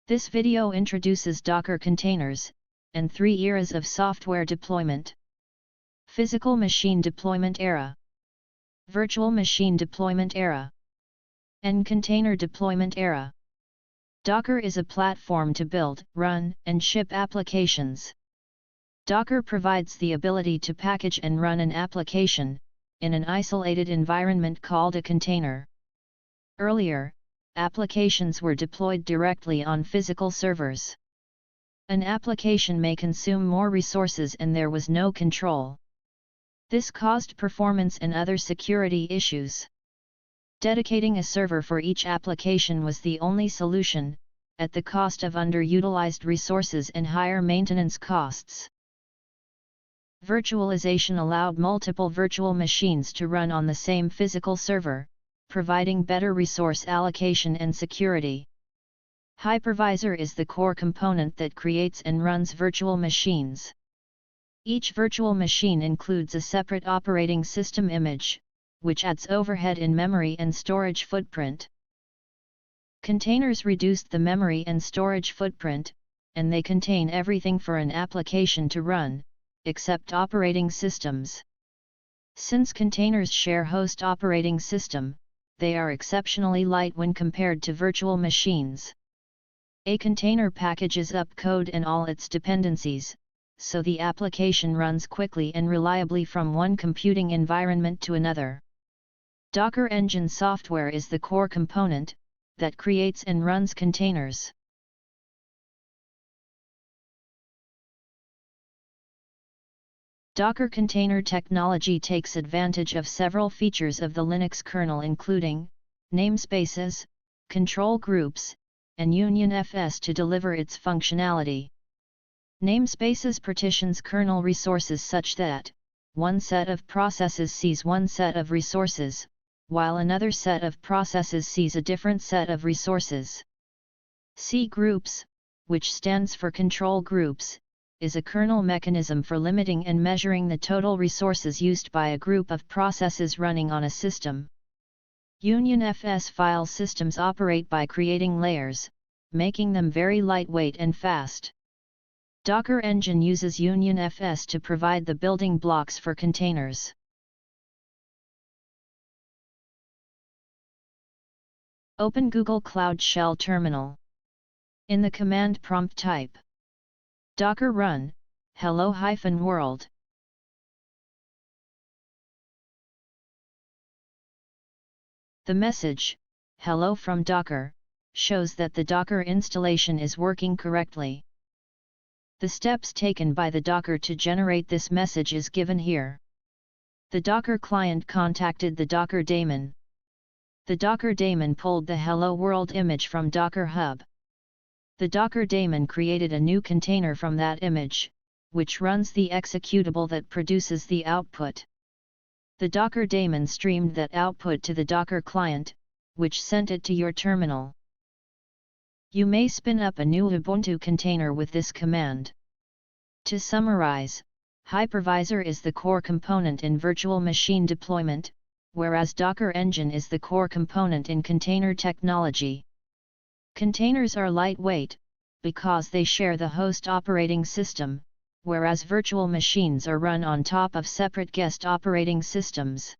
This video introduces Docker containers, and 3 eras of software deployment. Physical machine deployment era, virtual machine deployment era, and container deployment era. Docker is a platform to build, run, and ship applications. Docker provides the ability to package and run an application in an isolated environment called a container. Earlier, applications were deployed directly on physical servers. An application may consume more resources and there was no control. This caused performance and other security issues. Dedicating a server for each application was the only solution, at the cost of underutilized resources and higher maintenance costs. Virtualization allowed multiple virtual machines to run on the same physical server, providing better resource allocation and security. Hypervisor is the core component that creates and runs virtual machines. Each virtual machine includes a separate operating system image, which adds overhead in memory and storage footprint. Containers reduced the memory and storage footprint, and they contain everything for an application to run, except operating systems. Since containers share host operating system, they are exceptionally light when compared to virtual machines. A container packages up code and all its dependencies, so the application runs quickly and reliably from one computing environment to another. Docker Engine software is the core component that creates and runs containers. Docker container technology takes advantage of several features of the Linux kernel, including namespaces, control groups, and UnionFS to deliver its functionality. Namespaces partitions kernel resources such that one set of processes sees one set of resources, while another set of processes sees a different set of resources. C groups, which stands for control groups, is a kernel mechanism for limiting and measuring the total resources used by a group of processes running on a system. UnionFS file systems operate by creating layers, making them very lightweight and fast. Docker Engine uses UnionFS to provide the building blocks for containers. Open Google Cloud Shell Terminal. In the command prompt type Docker run, hello-world. The message, hello from Docker, shows that the Docker installation is working correctly. The steps taken by the Docker to generate this message is given here. The Docker client contacted the Docker daemon. The Docker daemon pulled the hello world image from Docker Hub. The Docker daemon created a new container from that image, which runs the executable that produces the output. The Docker daemon streamed that output to the Docker client, which sent it to your terminal. You may spin up a new Ubuntu container with this command. To summarize, Hypervisor is the core component in virtual machine deployment, whereas Docker Engine is the core component in container technology. Containers are lightweight, because they share the host operating system, whereas virtual machines are run on top of separate guest operating systems.